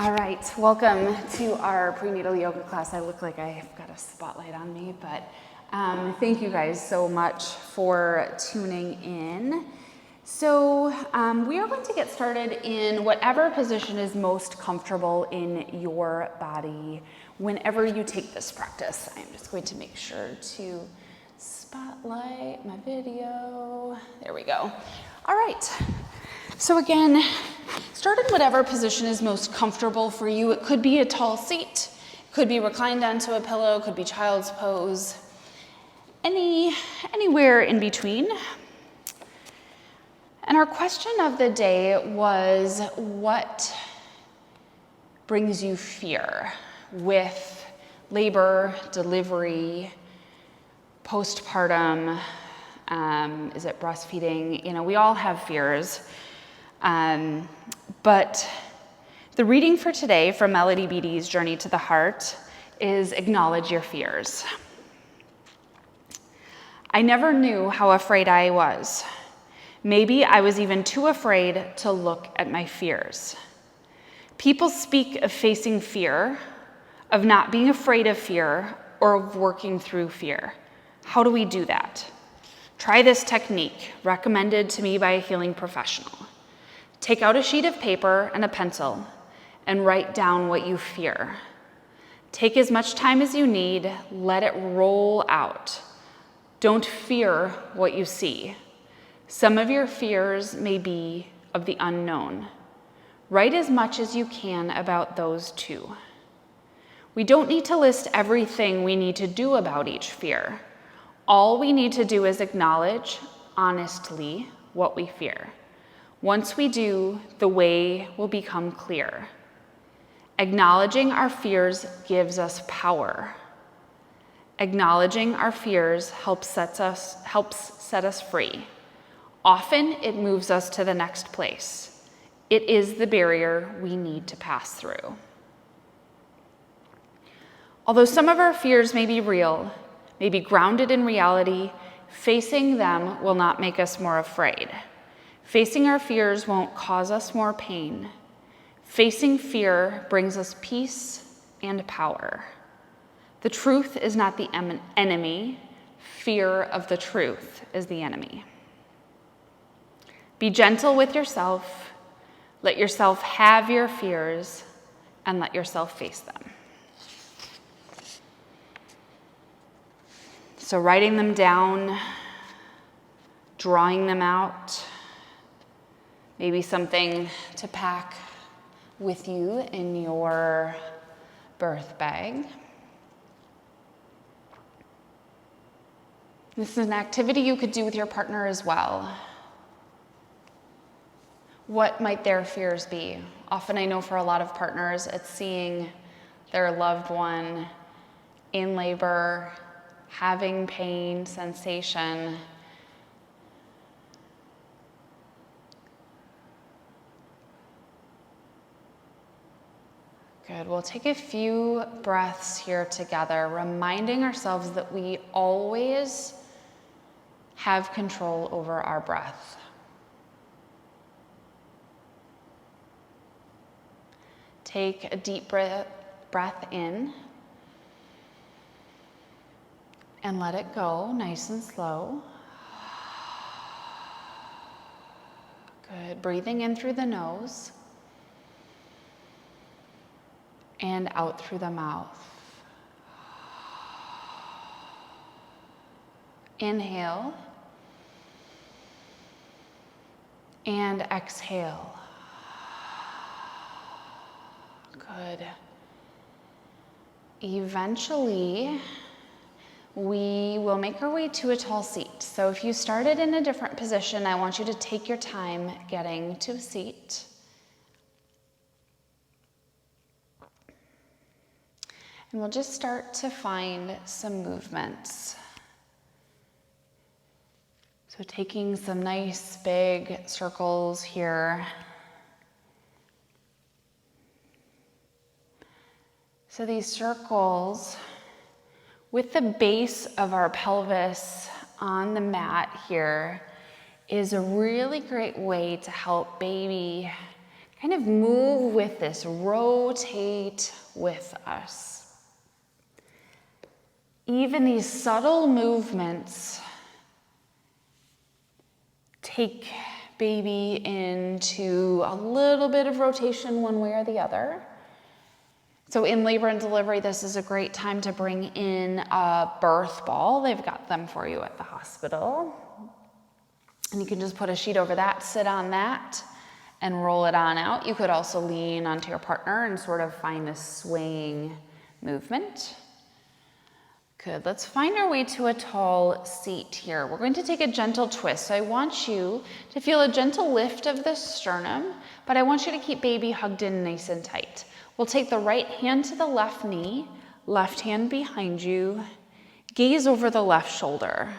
All right, welcome to our prenatal yoga class. I look like I've got a spotlight on me, but thank you guys so much for tuning in. So we are going to get started in whatever position is most comfortable in your body whenever you take this practice. I'm just going to make sure to spotlight my video. There we go. All right. So again, start in whatever position is most comfortable for you. It could be a tall seat, could be reclined onto a pillow, could be child's pose, anywhere in between. And our question of the day was, what brings you fear with labor, delivery, postpartum, is it breastfeeding? You know, we all have fears. But the reading for today from Melody Beattie's Journey to the Heart is acknowledge your fears. I never knew how afraid I was. Maybe I was even too afraid to look at my fears. People speak of facing fear, of not being afraid of fear, or of working through fear. How do we do that? Try this technique recommended to me by a healing professional. Take out a sheet of paper and a pencil and write down what you fear. Take as much time as you need, let it roll out. Don't fear what you see. Some of your fears may be of the unknown. Write as much as you can about those too. We don't need to list everything we need to do about each fear. All we need to do is acknowledge, honestly, what we fear. Once we do, the way will become clear. Acknowledging our fears gives us power. Acknowledging our fears helps set us free. Often it moves us to the next place. It is the barrier we need to pass through. Although some of our fears may be real, may be grounded in reality, facing them will not make us more afraid. Facing our fears won't cause us more pain. Facing fear brings us peace and power. The truth is not the enemy. Fear of the truth is the enemy. Be gentle with yourself. Let yourself have your fears and let yourself face them. So writing them down, drawing them out, maybe something to pack with you in your birth bag. This is an activity you could do with your partner as well. What might their fears be? Often I know for a lot of partners, it's seeing their loved one in labor, having pain, sensation. Good. We'll take a few breaths here together, reminding ourselves that we always have control over our breath. Take a deep breath in and let it go nice and slow. Good. Breathing in through the nose and out through the mouth. Inhale and exhale. Good. Eventually, we will make our way to a tall seat. So if you started in a different position, I want you to take your time getting to a seat. And we'll just start to find some movements. So taking some nice big circles here. So these circles, with the base of our pelvis on the mat here, is a really great way to help baby Kind of move with this, rotate with us. Even these subtle movements take baby into a little bit of rotation one way or the other. So in labor and delivery, this is a great time to bring in a birth ball. They've got them for you at the hospital. And you can just put a sheet over that, sit on that, and roll it on out. You could also lean onto your partner and sort of find this swaying movement. Good, let's find our way to a tall seat here. We're going to take a gentle twist. So I want you to feel a gentle lift of the sternum, but I want you to keep baby hugged in nice and tight. We'll take the right hand to the left knee, left hand behind you, gaze over the left shoulder.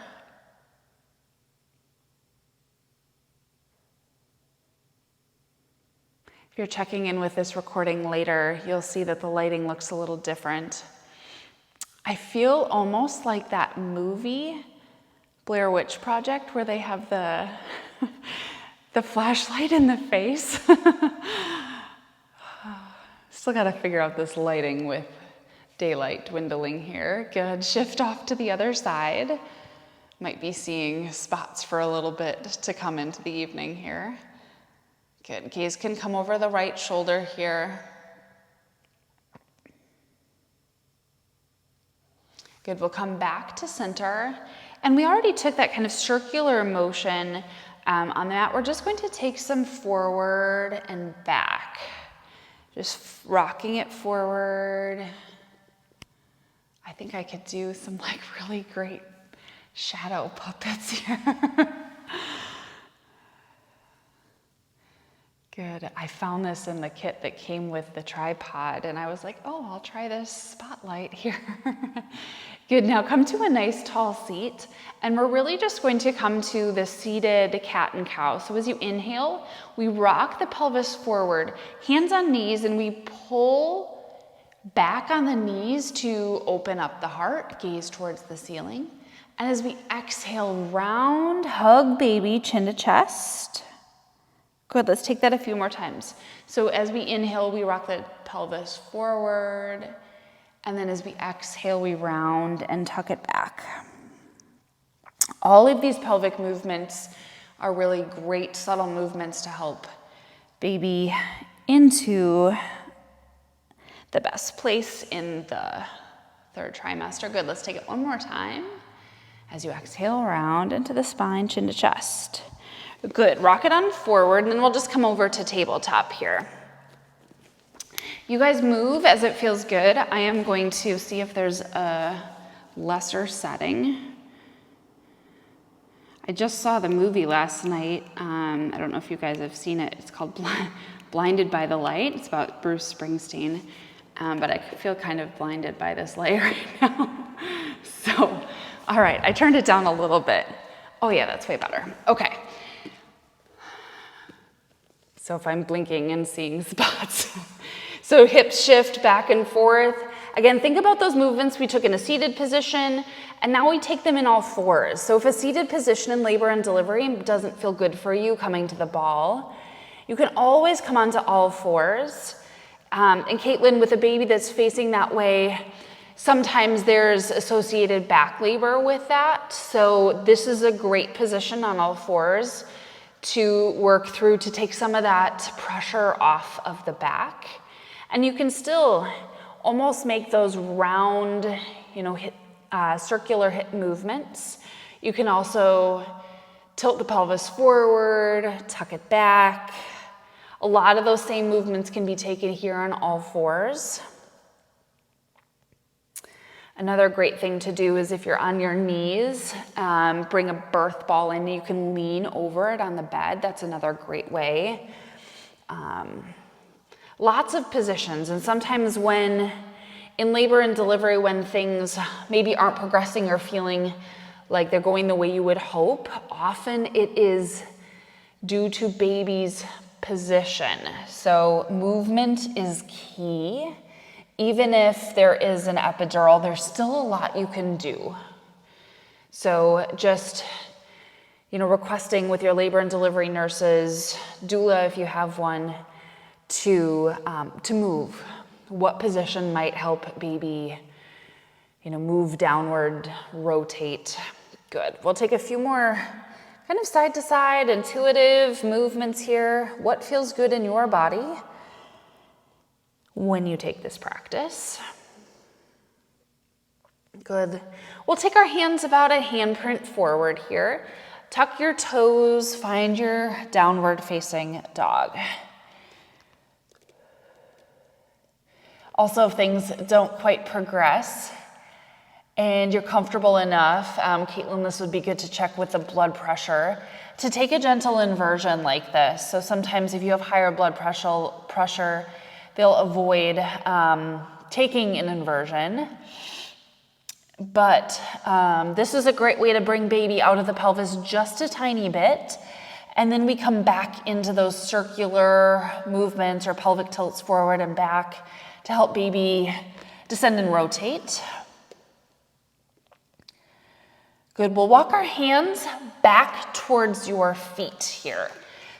If you're checking in with this recording later, you'll see that the lighting looks a little different. I feel almost like that movie, Blair Witch Project, where they have the flashlight in the face. Still got to figure out this lighting with daylight dwindling here. Good, shift off to the other side. Might be seeing spots for a little bit to come into the evening here. Good, gaze can come over the right shoulder here. Good, we'll come back to center. And we already took that kind of circular motion on the mat. We're just going to take some forward and back. Just rocking it forward. I think I could do some like really great shadow puppets here. Good. I found this in the kit that came with the tripod, and I was like, oh, I'll try this spotlight here. Good. Now come to a nice tall seat, and we're really just going to come to the seated cat and cow. So as you inhale, we rock the pelvis forward, hands on knees, and we pull back on the knees to open up the heart, gaze towards the ceiling. And as we exhale, round, hug baby, chin to chest. Good, let's take that a few more times. So as we inhale, we rock the pelvis forward, and then as we exhale, we round and tuck it back. All of these pelvic movements are really great subtle movements to help baby into the best place in the third trimester. Good, let's take it one more time. As you exhale, round into the spine, chin to chest. Good, rock it on forward, and then we'll just come over to tabletop here. You guys move as it feels good. I am going to see if there's a lesser setting. I just saw the movie last night. I don't know if you guys have seen it. It's called Blinded by the Light. It's about Bruce Springsteen, but I feel kind of blinded by this light right now. So, all right, I turned it down a little bit. Oh yeah, that's way better. Okay. So if I'm blinking and seeing spots. So hips shift back and forth. Again, think about those movements we took in a seated position, and now we take them in all fours. So if a seated position in labor and delivery doesn't feel good for you coming to the ball, you can always come onto all fours. And Caitlin, with a baby that's facing that way, sometimes there's associated back labor with that. So this is a great position on all fours to work through to take some of that pressure off of the back. And you can still almost make those round, circular hip movements. You can also tilt the pelvis forward, tuck it back. A lot of those same movements can be taken here on all fours. Another great thing to do is if you're on your knees, bring a birth ball in. You can lean over it on the bed. That's another great way. Lots of positions, and sometimes when in labor and delivery, when things maybe aren't progressing or feeling like they're going the way you would hope, often it is due to baby's position. So movement is key. Even if there is an epidural, there's still a lot you can do. So just, requesting with your labor and delivery nurses, doula if you have one, to move. What position might help baby, move downward, rotate? Good. We'll take a few more kind of side to side, intuitive movements here. What feels good in your body when you take this practice? Good. We'll take our hands about a handprint forward here. Tuck your toes, find your downward facing dog. Also, if things don't quite progress and you're comfortable enough, Caitlin, this would be good to check with the blood pressure to take a gentle inversion like this. So sometimes if you have higher blood pressure, they'll avoid taking an inversion. But this is a great way to bring baby out of the pelvis just a tiny bit. And then we come back into those circular movements or pelvic tilts forward and back to help baby descend and rotate. Good. We'll walk our hands back towards your feet here.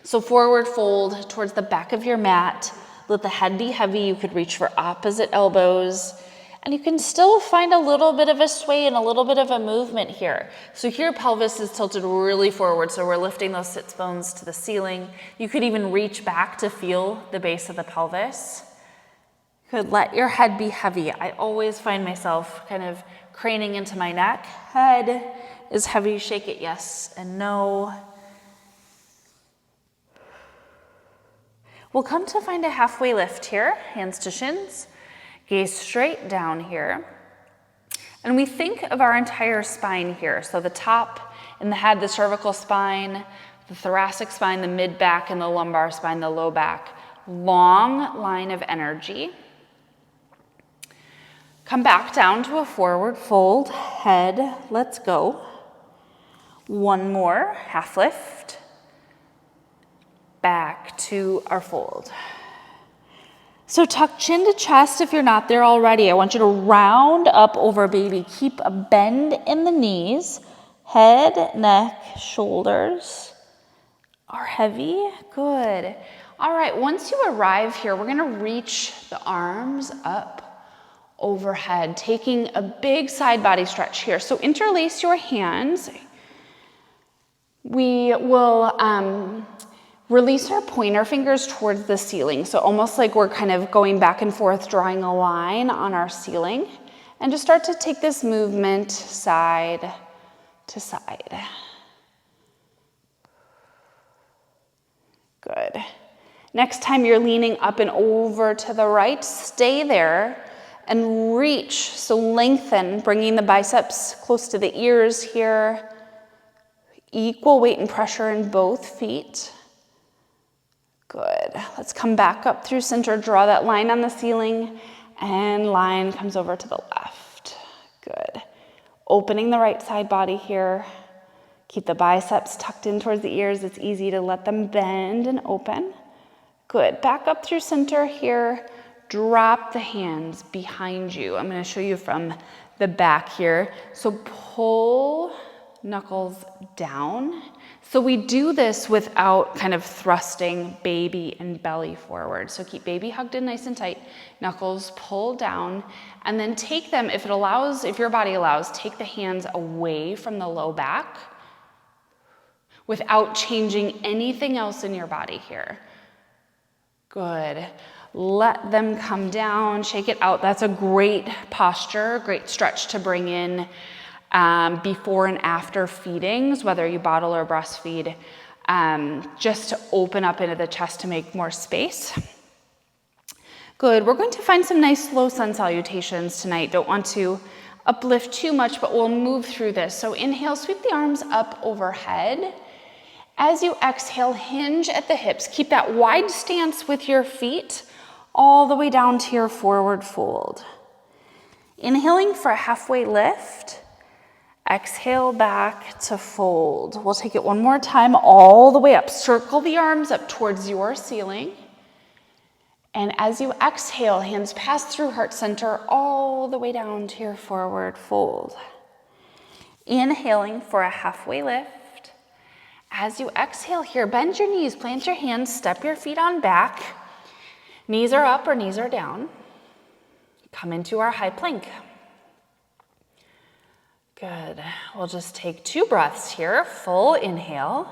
So forward fold towards the back of your mat. Let the head be heavy. You could reach for opposite elbows. And you can still find a little bit of a sway and a little bit of a movement here. So here pelvis is tilted really forward, so we're lifting those sits bones to the ceiling. You could even reach back to feel the base of the pelvis. You could let your head be heavy. I always find myself kind of craning into my neck. Head is heavy, shake it yes and no. We'll come to find a halfway lift here, hands to shins. Gaze straight down here. And we think of our entire spine here. So the top and the head, the cervical spine, the thoracic spine, the mid-back, and the lumbar spine, the low back. Long line of energy. Come back down to a forward fold. Head, let's go. One more, half lift. Back to our fold. So tuck chin to chest if you're not there already. I want you to round up over baby. Keep a bend in the knees. Head, neck, shoulders are heavy. Good. All right, once you arrive here, we're gonna reach the arms up overhead, taking a big side body stretch here. So interlace your hands. We will release our pointer fingers towards the ceiling. So almost like we're kind of going back and forth, drawing a line on our ceiling. And just start to take this movement side to side. Good. Next time you're leaning up and over to the right, stay there and reach. So lengthen, bringing the biceps close to the ears here. Equal weight and pressure in both feet. Good. Let's come back up through center, draw that line on the ceiling, and line comes over to the left. Good. Opening the right side body here. Keep the biceps tucked in towards the ears. It's easy to let them bend and open. Good. Back up through center here. Drop the hands behind you. I'm going to show you from the back here. So pull knuckles down. So we do this without kind of thrusting baby and belly forward. So keep baby hugged in nice and tight, knuckles pull down, and then take them, if your body allows, take the hands away from the low back without changing anything else in your body here. Good. Let them come down, shake it out. That's a great posture, great stretch to bring in before and after feedings, whether you bottle or breastfeed, just to open up into the chest to make more space. Good. We're going to find some nice slow sun salutations tonight. Don't want to uplift too much, but we'll move through this. So inhale, sweep the arms up overhead. As you exhale, hinge at the hips. Keep that wide stance with your feet all the way down to your forward fold. Inhaling for a halfway lift. Exhale back to fold. We'll take it one more time all the way up. Circle the arms up towards your ceiling. And as you exhale, hands pass through heart center all the way down to your forward fold. Inhaling for a halfway lift. As you exhale here, bend your knees, plant your hands, step your feet on back. Knees are up or knees are down. Come into our high plank. Good. We'll just take 2 breaths here. Full inhale.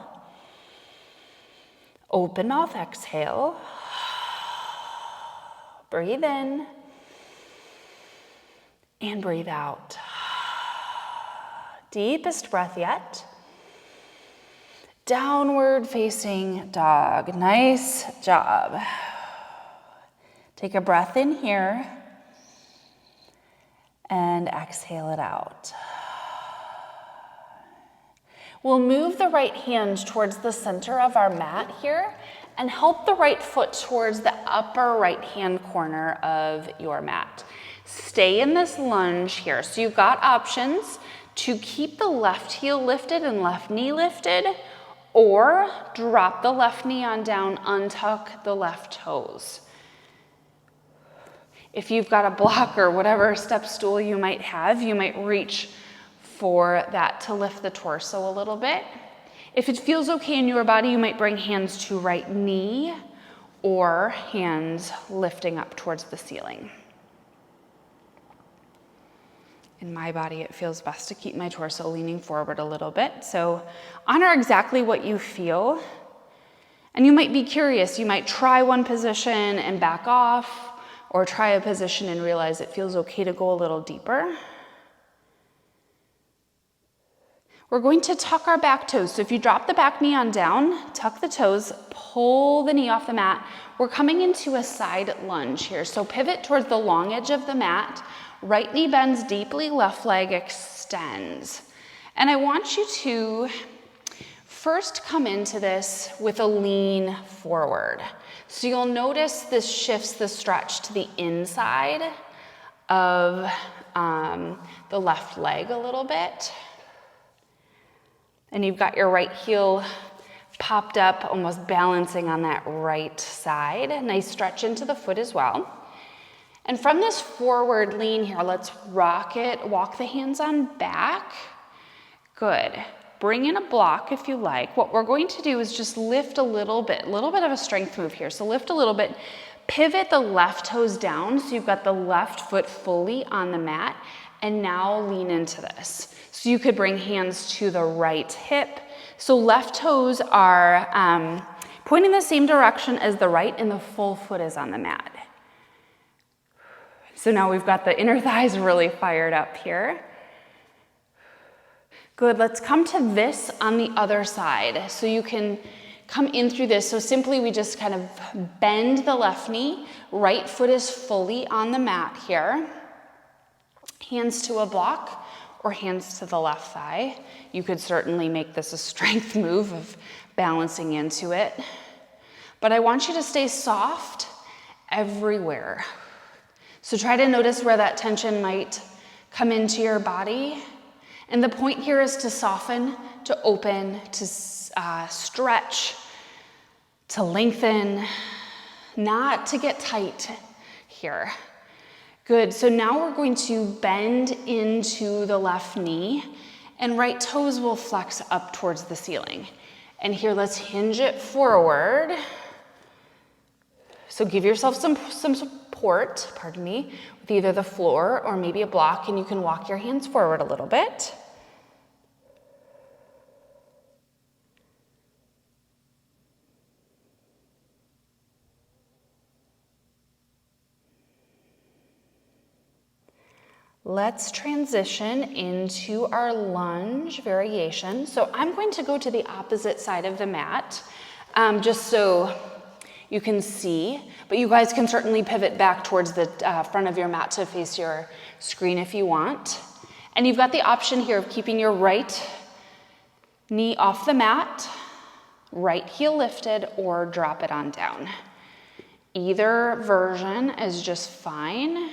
Open mouth exhale. Breathe in. And breathe out. Deepest breath yet. Downward facing dog. Nice job. Take a breath in here. And exhale it out. We'll move the right hand towards the center of our mat here and help the right foot towards the upper right-hand corner of your mat. Stay in this lunge here. So you've got options to keep the left heel lifted and left knee lifted, or drop the left knee on down, untuck the left toes. If you've got a block or whatever step stool you might have, you might reach for that to lift the torso a little bit. If it feels okay in your body, you might bring hands to right knee or hands lifting up towards the ceiling. In my body, it feels best to keep my torso leaning forward a little bit. So honor exactly what you feel. And you might be curious. You might try one position and back off, or try a position and realize it feels okay to go a little deeper. We're going to tuck our back toes. So if you drop the back knee on down, tuck the toes, pull the knee off the mat. We're coming into a side lunge here. So pivot towards the long edge of the mat. Right knee bends deeply, left leg extends. And I want you to first come into this with a lean forward. So you'll notice this shifts the stretch to the inside of the left leg a little bit. And you've got your right heel popped up, almost balancing on that right side. Nice stretch into the foot as well. And from this forward lean here, let's rock it. Walk the hands on back. Good. Bring in a block if you like. What we're going to do is just lift a little bit of a strength move here. So lift a little bit, pivot the left toes down so you've got the left foot fully on the mat, and now lean into this. So you could bring hands to the right hip. So left toes are pointing the same direction as the right, and the full foot is on the mat. So now we've got the inner thighs really fired up here. Good, let's come to this on the other side. So you can come in through this. So simply we just kind of bend the left knee, right foot is fully on the mat here. Hands to a block or hands to the left thigh. You could certainly make this a strength move of balancing into it. But I want you to stay soft everywhere. So try to notice where that tension might come into your body. And the point here is to soften, to open, to stretch, to lengthen, not to get tight here. Good, so now we're going to bend into the left knee, and right toes will flex up towards the ceiling. And here, let's hinge it forward. So give yourself some support, with either the floor or maybe a block, and you can walk your hands forward a little bit. Let's transition into our lunge variation. So I'm going to go to the opposite side of the mat, just so you can see, but you guys can certainly pivot back towards the front of your mat to face your screen if you want. And you've got the option here of keeping your right knee off the mat, right heel lifted, or drop it on down. Either version is just fine.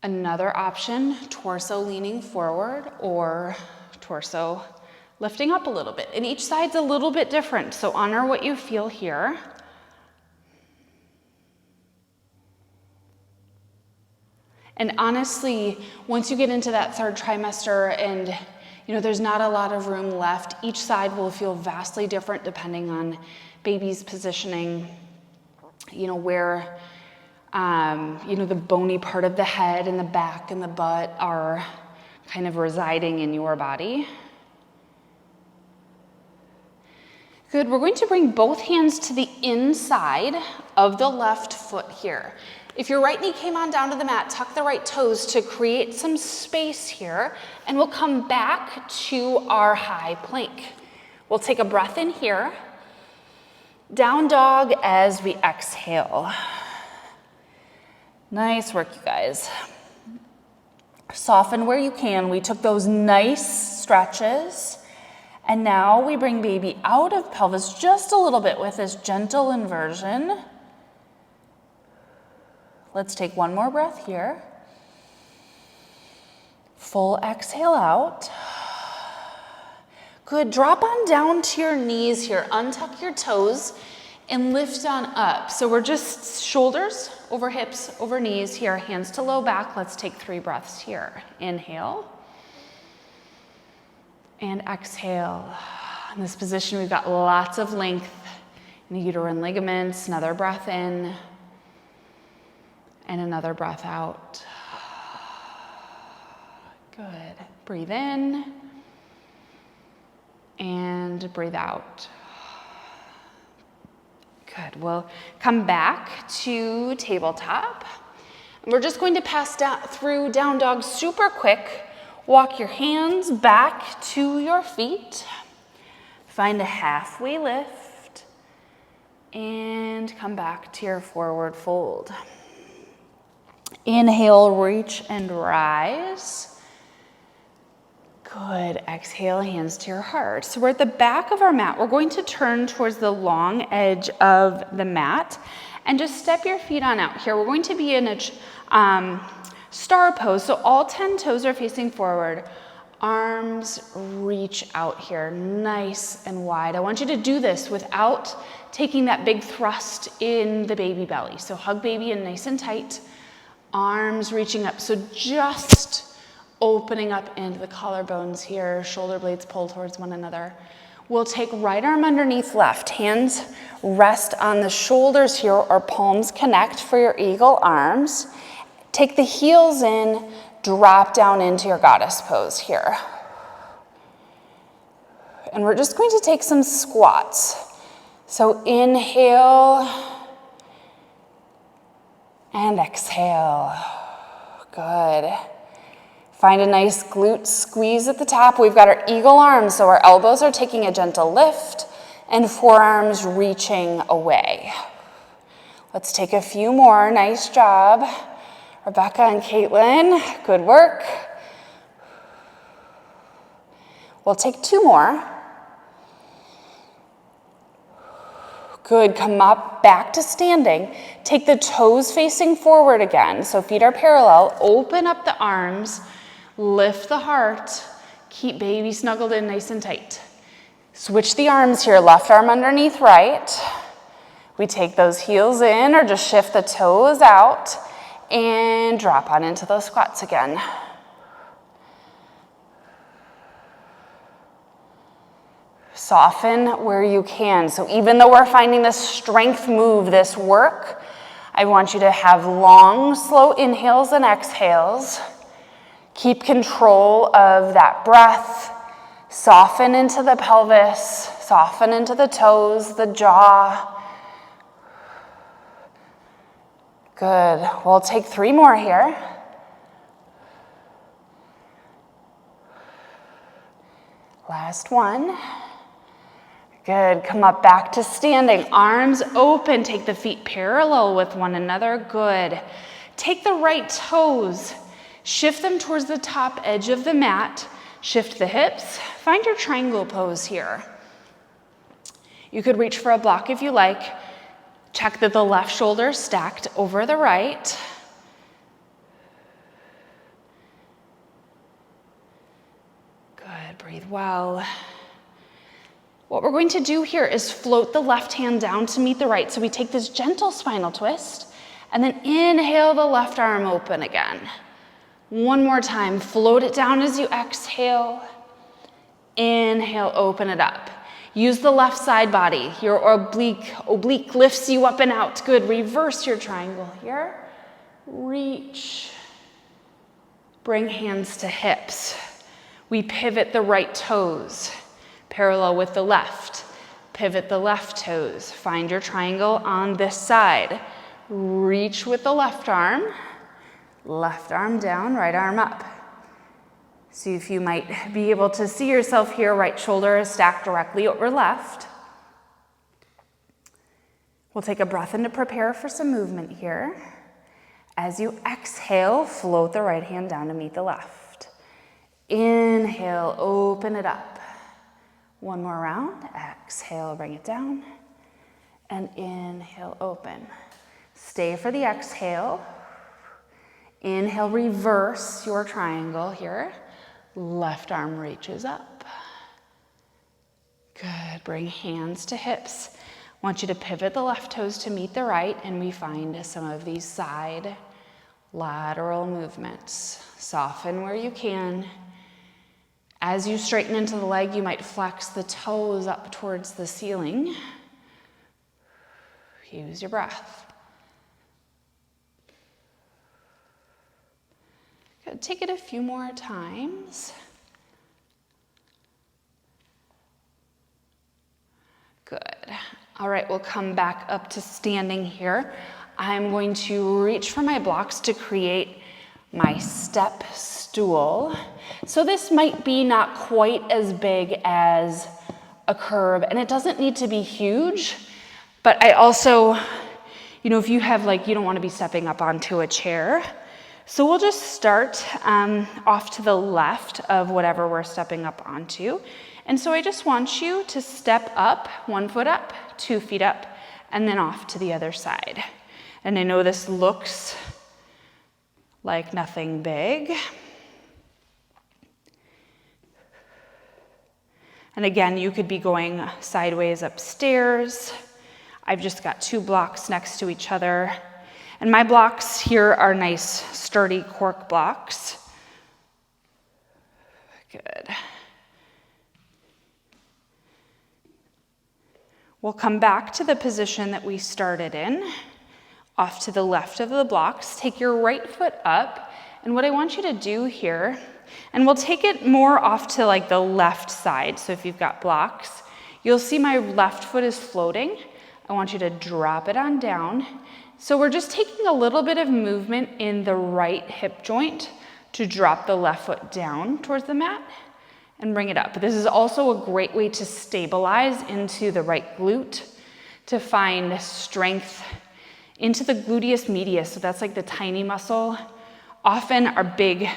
Another option, torso leaning forward or torso lifting up a little bit. And each side's a little bit different, so honor what you feel here. And honestly, once you get into that third trimester and there's not a lot of room left, each side will feel vastly different depending on baby's positioning. where, the bony part of the head and the back and the butt are kind of residing in your body. Good, we're going to bring both hands to the inside of the left foot here. If your right knee came on down to the mat, tuck the right toes to create some space here, and we'll come back to our high plank. We'll take a breath in here. Down dog as we exhale. Nice work, you guys. Soften where you can. We took those nice stretches. And now we bring baby out of pelvis just a little bit with this gentle inversion. Let's take one more breath here. Full exhale out. Good, drop on down to your knees here. Untuck your toes and lift on up. So we're just shoulders over hips, over knees here, hands to low back. Let's take 3 breaths here. Inhale. And exhale. In this position, we've got lots of length in the uterine ligaments. Another breath in. And another breath out. Good. Breathe in. And breathe out. Good. We'll come back to tabletop. We're just going to pass through down dog super quick. Walk your hands back to your feet. Find a halfway lift. And come back to your forward fold. Inhale, reach and rise. Good. Exhale, hands to your heart. So we're at the back of our mat. We're going to turn towards the long edge of the mat and just step your feet on out here. We're going to be in a star pose. So all 10 toes are facing forward. Arms reach out here, nice and wide. I want you to do this without taking that big thrust in the baby belly. So hug baby in nice and tight. Arms reaching up. So just opening up into the collarbones here, shoulder blades pull towards one another. We'll take right arm underneath left. Hands rest on the shoulders here or palms connect for your eagle arms. Take the heels in, drop down into your goddess pose here. And we're just going to take some squats. So inhale and exhale. Good. Find a nice glute squeeze at the top. We've got our eagle arms, so our elbows are taking a gentle lift and forearms reaching away. Let's take a few more. Nice job. Rebecca and Caitlin, good work. We'll take 2 more. Good, come up, back to standing. Take the toes facing forward again, so feet are parallel. Open up the arms. Lift the heart, keep baby snuggled in nice and tight. Switch the arms here, left arm underneath right. We take those heels in or just shift the toes out and drop on into those squats again. Soften where you can. So even though we're finding this strength move, this work, I want you to have long, slow inhales and exhales. Keep control of that breath. Soften into the pelvis. Soften into the toes, the jaw. Good. We'll take 3 more here. Last one. Good. Come up back to standing. Arms open. Take the feet parallel with one another. Good. Take the right toes. Shift them towards the top edge of the mat. Shift the hips. Find your triangle pose here. You could reach for a block if you like. Check that the left shoulder is stacked over the right. Good, breathe well. What we're going to do here is float the left hand down to meet the right. So we take this gentle spinal twist and then inhale the left arm open again. One more time, float it down as you exhale. Inhale, open it up. Use the left side body. Your oblique lifts you up and out. Good. Reverse your triangle here. Reach. Bring hands to hips. We pivot the right toes, parallel with the left. Pivot the left toes. Find your triangle on this side. Reach with the left arm down, right arm up. See if you might be able to see yourself here. Right shoulder is stacked directly over left. We'll take a breath in to prepare for some movement here. As you exhale, float the right hand down to meet the left. Inhale, open it up. One more round. Exhale, bring it down. And inhale, open. Stay for the exhale. Inhale, reverse your triangle here. Left arm reaches up. Good. Bring hands to hips. I want you to pivot the left toes to meet the right, and we find some of these side lateral movements. Soften where you can. As you straighten into the leg, you might flex the toes up towards the ceiling. Use your breath. Good. Take it a few more times. Good. All right, we'll come back up to standing here. I'm going to reach for my blocks to create my step stool. So this might be not quite as big as a curb, and it doesn't need to be huge, but I also, if you have you don't want to be stepping up onto a chair. So we'll just start off to the left of whatever we're stepping up onto. And so I just want you to step up, 1 foot up, 2 feet up, and then off to the other side. And I know this looks like nothing big. And again, you could be going sideways upstairs. I've just got 2 blocks next to each other. And my blocks here are nice, sturdy cork blocks. Good. We'll come back to the position that we started in, off to the left of the blocks. Take your right foot up, and what I want you to do here, and we'll take it more off to the left side. So if you've got blocks, you'll see my left foot is floating. I want you to drop it on down. So we're just taking a little bit of movement in the right hip joint to drop the left foot down towards the mat and bring it up. But this is also a great way to stabilize into the right glute, to find strength into the gluteus medius. So that's the tiny muscle. Often our big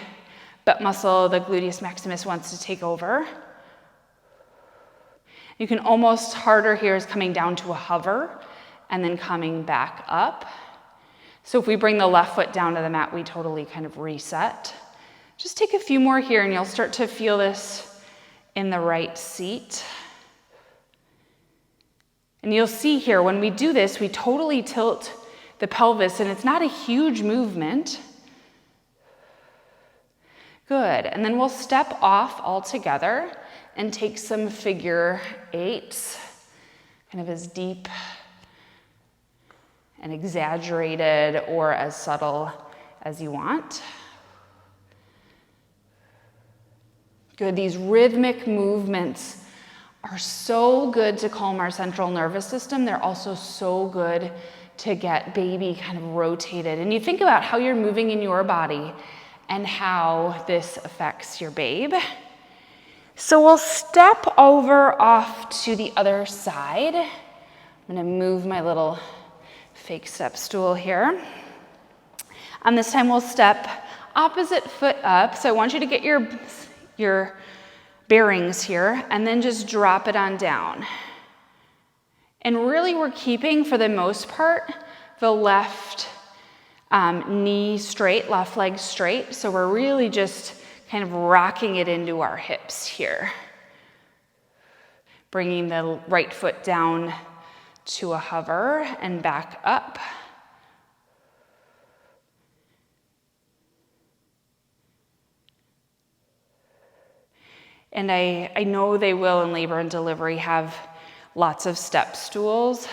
butt muscle, the gluteus maximus, wants to take over. You can almost harder here is coming down to a hover and then coming back up. So if we bring the left foot down to the mat, we totally kind of reset. Just take a few more here and you'll start to feel this in the right seat. And you'll see here, when we do this, we totally tilt the pelvis, and it's not a huge movement. Good. And then we'll step off altogether and take some figure eights, kind of as deep and exaggerated or as subtle as you want. Good. These rhythmic movements are so good to calm our central nervous system. They're also so good to get baby kind of rotated. And you think about how you're moving in your body and how this affects your babe. So we'll step over off to the other side. I'm gonna move my little fake step stool here. And this time we'll step opposite foot up. So I want you to get your bearings here and then just drop it on down. And really we're keeping, for the most part, the left knee straight, left leg straight. So we're really just kind of rocking it into our hips here. Bringing the right foot down to a hover and back up. And I know they will in labor and delivery have lots of step stools.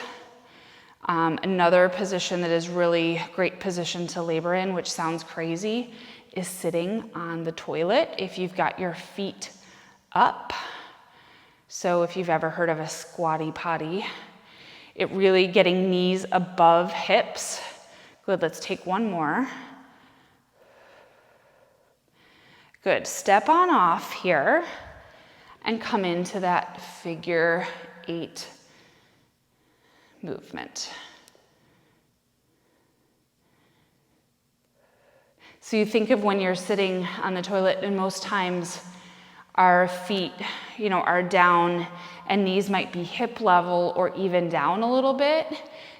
Another position that is really great position to labor in, which sounds crazy, is sitting on the toilet if you've got your feet up. So if you've ever heard of a squatty potty, it really getting knees above hips. Good, let's take one more. Good, step on off here and come into that figure 8 movement. So you think of when you're sitting on the toilet, and most times our feet, are down and knees might be hip level or even down a little bit.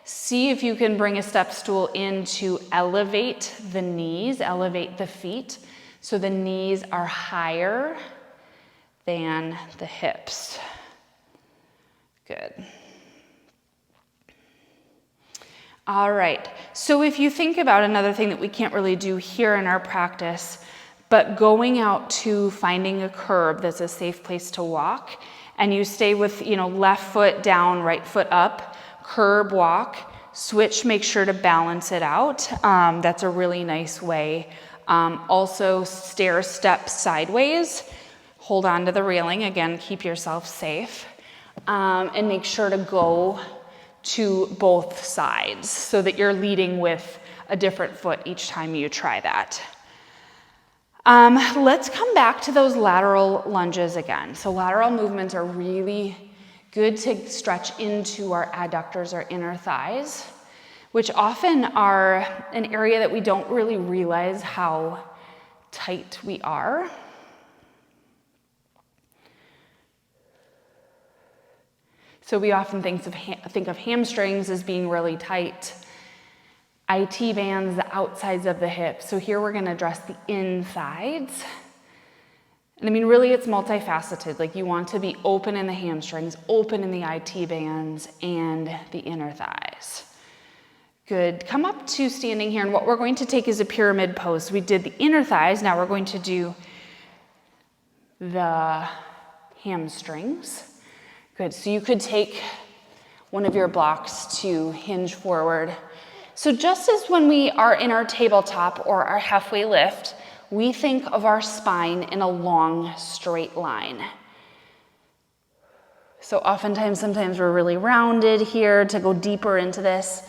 See if you can bring a step stool in to elevate the knees, elevate the feet, so the knees are higher than the hips. Good. All right, so if you think about another thing that we can't really do here in our practice, but going out to finding a curb that's a safe place to walk, and you stay with, left foot down, right foot up, curb walk, switch, make sure to balance it out. That's a really nice way. Also stair step sideways, hold on to the railing, again, keep yourself safe, and make sure to go to both sides so that you're leading with a different foot each time you try that. Let's come back to those lateral lunges again. So lateral movements are really good to stretch into our adductors, our inner thighs, which often are an area that we don't really realize how tight we are. So we often think of hamstrings as being really tight. IT bands, the outsides of the hips. So here we're going to address the insides. And really it's multifaceted. Like you want to be open in the hamstrings, open in the IT bands, and the inner thighs. Good. Come up to standing here, and what we're going to take is a pyramid pose. We did the inner thighs. Now we're going to do the hamstrings. Good, so you could take one of your blocks to hinge forward. So just as when we are in our tabletop or our halfway lift, we think of our spine in a long, straight line. So sometimes we're really rounded here. To go deeper into this,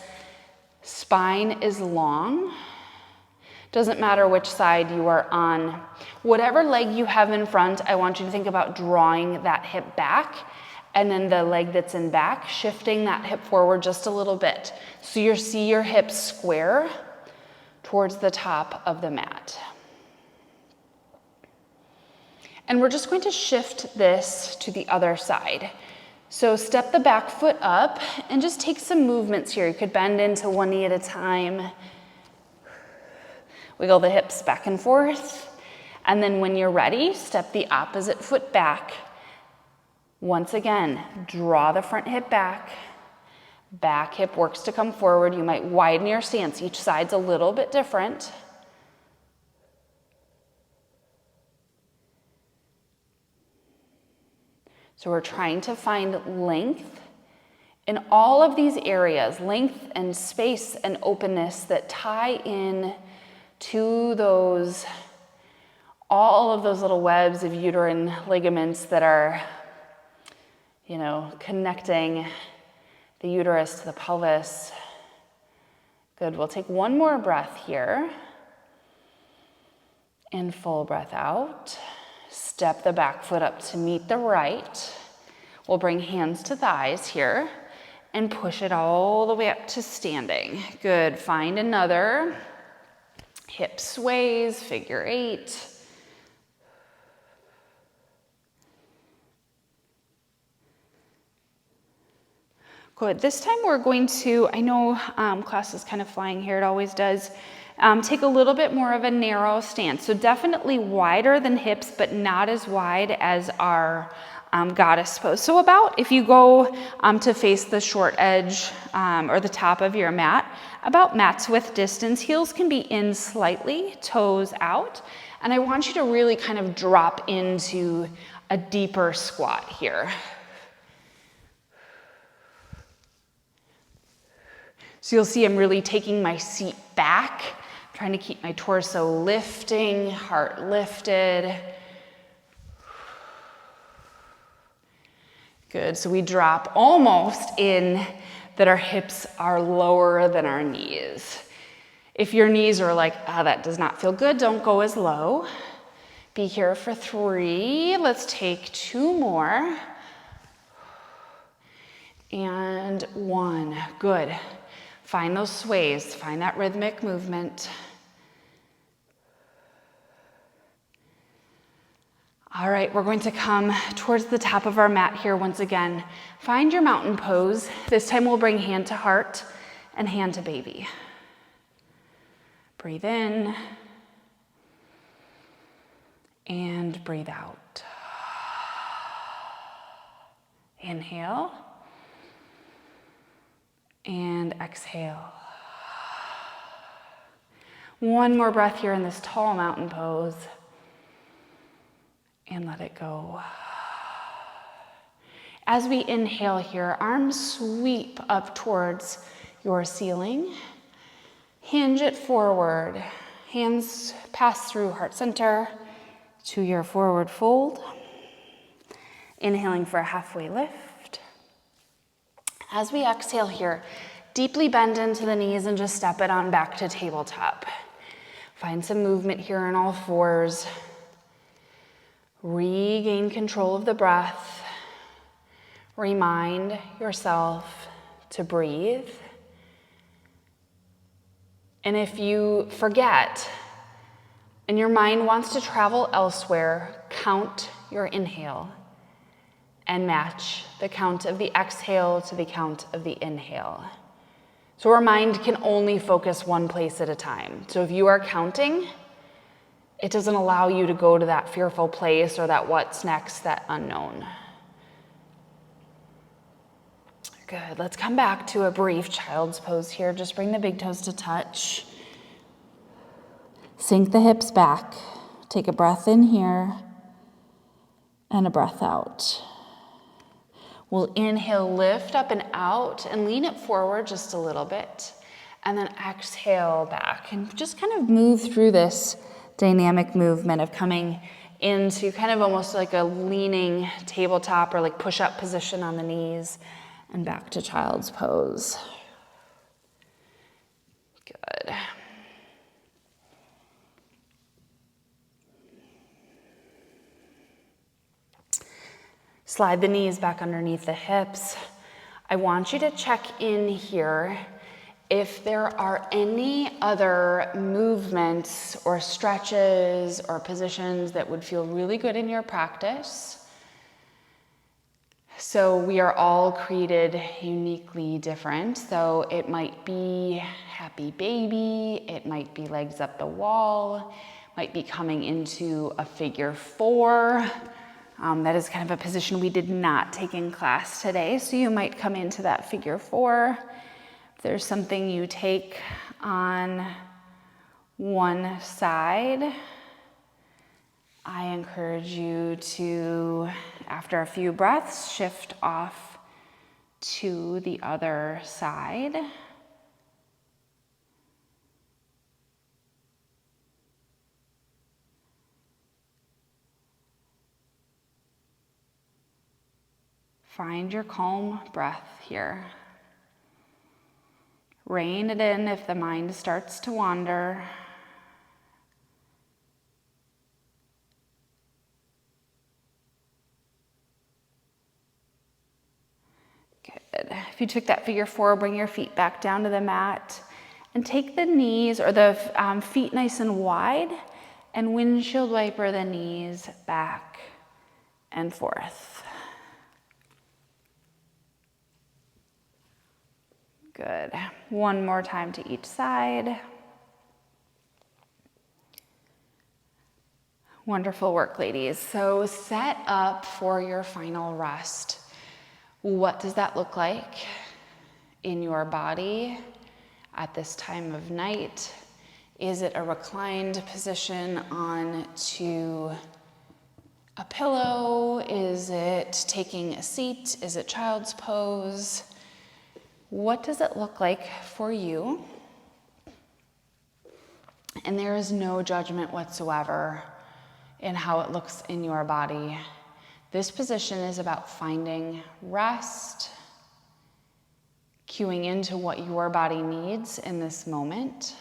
spine is long. Doesn't matter which side you are on. Whatever leg you have in front, I want you to think about drawing that hip back. And then the leg that's in back, shifting that hip forward just a little bit. So you see your hips square towards the top of the mat. And we're just going to shift this to the other side. So step the back foot up and just take some movements here. You could bend into one knee at a time. Wiggle the hips back and forth. And then when you're ready, step the opposite foot back. Once again, draw the front hip back. Back hip works to come forward. You might widen your stance. Each side's a little bit different. So we're trying to find length in all of these areas, length and space and openness that tie in to all of those little webs of uterine ligaments that are connecting the uterus to the pelvis. Good, we'll take one more breath here. And full breath out. Step the back foot up to meet the right. We'll bring hands to thighs here and push it all the way up to standing. Good, find another. Hip sways, figure 8. Good. This time we're going to, I know class is kind of flying here, it always does, take a little bit more of a narrow stance. So definitely wider than hips, but not as wide as our goddess pose. So about, if you go to face the short edge or the top of your mat, about mat's width distance, heels can be in slightly, toes out. And I want you to really kind of drop into a deeper squat here. So you'll see I'm really taking my seat back, trying to keep my torso lifting, heart lifted. Good, so we drop almost in that our hips are lower than our knees. If your knees are like, that does not feel good, don't go as low. Be here for 3. Let's take 2 more. And 1, good. Find those sways, find that rhythmic movement. All right, we're going to come towards the top of our mat here once again. Find your mountain pose. This time we'll bring hand to heart and hand to baby. Breathe in and breathe out. Inhale and exhale. One more breath here in this tall mountain pose. And let it go. As we inhale here, arms sweep up towards your ceiling. Hinge it forward. Hands pass through heart center to your forward fold. Inhaling for a halfway lift. As we exhale here, deeply bend into the knees and just step it on back to tabletop. Find some movement here in all fours. Regain control of the breath. Remind yourself to breathe. And if you forget and your mind wants to travel elsewhere, count your inhale and match the count of the exhale to the count of the inhale. So our mind can only focus one place at a time. So if you are counting, it doesn't allow you to go to that fearful place or that what's next, that unknown. Good, let's come back to a brief child's pose here. Just bring the big toes to touch. Sink the hips back. Take a breath in here and a breath out. We'll inhale, lift up and out and lean it forward just a little bit. And then exhale back and just kind of move through this dynamic movement of coming into kind of almost like a leaning tabletop or like push-up position on the knees and back to child's pose. Good. Slide the knees back underneath the hips. I want you to check in here if there are any other movements or stretches or positions that would feel really good in your practice. So we are all created uniquely different. So it might be happy baby, it might be legs up the wall, might be coming into a figure 4. That is kind of a position we did not take in class today. So you might come into that figure 4. If there's something you take on one side, I encourage you to, after a few breaths, shift off to the other side. Find your calm breath here. Rein it in if the mind starts to wander. Good. If you took that figure 4, bring your feet back down to the mat and take the knees or the feet nice and wide and windshield wiper the knees back and forth. Good. One more time to each side. Wonderful work, ladies. So set up for your final rest. What does that look like in your body at this time of night? Is it a reclined position onto a pillow? Is it taking a seat? Is it child's pose? What does it look like for you? And there is no judgment whatsoever in how it looks in your body. This position is about finding rest, cueing into what your body needs in this moment.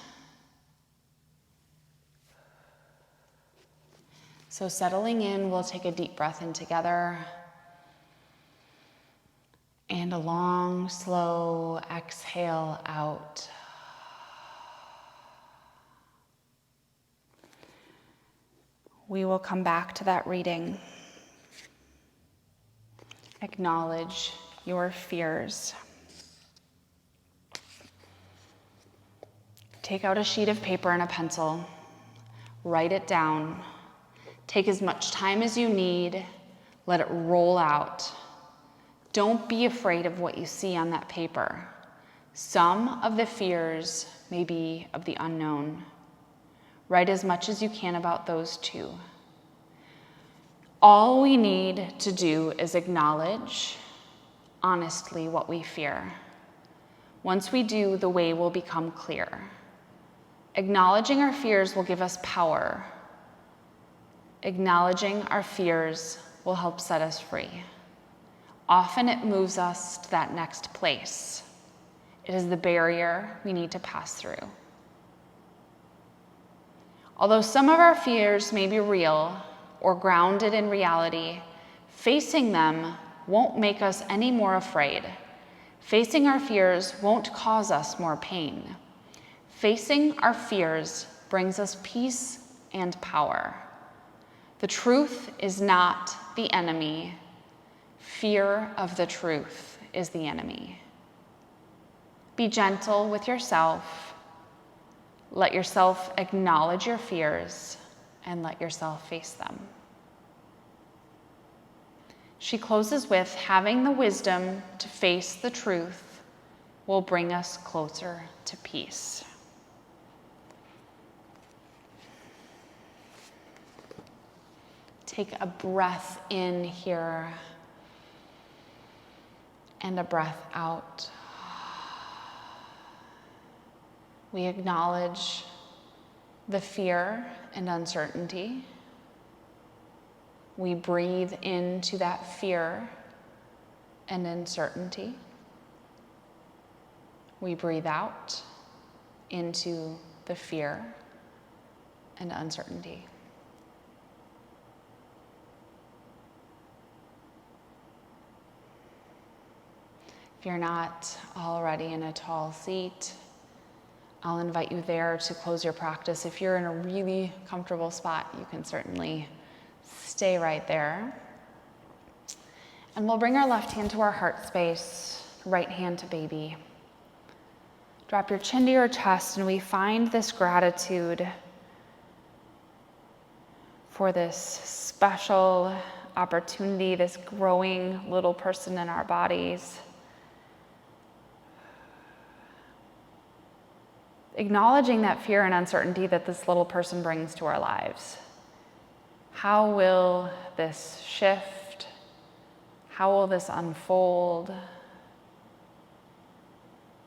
So settling in, we'll take a deep breath in together. And a long, slow exhale out. We will come back to that reading. Acknowledge your fears. Take out a sheet of paper and a pencil. Write it down. Take as much time as you need. Let it roll out. Don't be afraid of what you see on that paper. Some of the fears may be of the unknown. Write as much as you can about those too. All we need to do is acknowledge honestly what we fear. Once we do, the way will become clear. Acknowledging our fears will give us power. Acknowledging our fears will help set us free. Often it moves us to that next place. It is the barrier we need to pass through. Although some of our fears may be real or grounded in reality, facing them won't make us any more afraid. Facing our fears won't cause us more pain. Facing our fears brings us peace and power. The truth is not the enemy. Fear of the truth is the enemy. Be gentle with yourself. Let yourself acknowledge your fears and let yourself face them. She closes with, having the wisdom to face the truth will bring us closer to peace. Take a breath in here and a breath out. We acknowledge the fear and uncertainty. We breathe into that fear and uncertainty. We breathe out into the fear and uncertainty. If you're not already in a tall seat, I'll invite you there to close your practice. If you're in a really comfortable spot, you can certainly stay right there. And we'll bring our left hand to our heart space, right hand to baby. Drop your chin to your chest, and we find this gratitude for this special opportunity, this growing little person in our bodies. Acknowledging that fear and uncertainty that this little person brings to our lives. How will this shift? How will this unfold?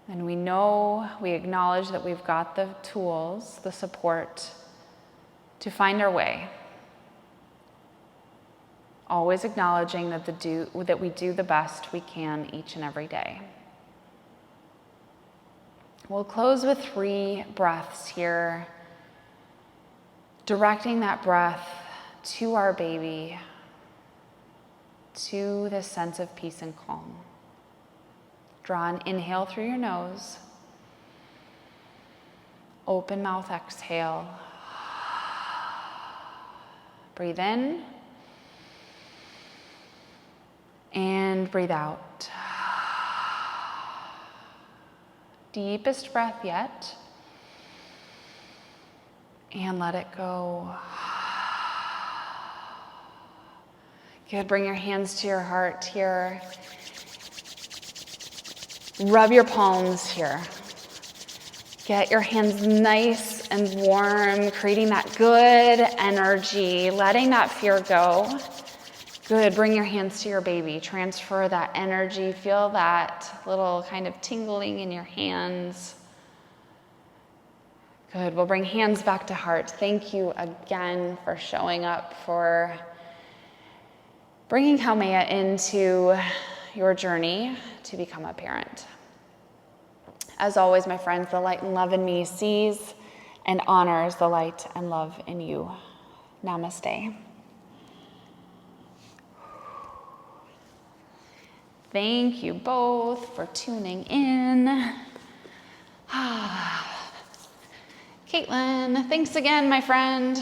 And we know, we acknowledge that we've got the tools, the support to find our way. Always acknowledging that we do the best we can each and every day. We'll close with 3 breaths here, directing that breath to our baby, to this sense of peace and calm. Draw an inhale through your nose. Open mouth exhale. Breathe in and breathe out. Deepest breath yet. And let it go. Good. Bring your hands to your heart here. Rub your palms here. Get your hands nice and warm, creating that good energy, letting that fear go. Good, bring your hands to your baby. Transfer that energy. Feel that little kind of tingling in your hands. Good, we'll bring hands back to heart. Thank you again for showing up, for bringing Haumea into your journey to become a parent. As always, my friends, the light and love in me sees and honors the light and love in you. Namaste. Thank you both for tuning in. Caitlin, thanks again, my friend.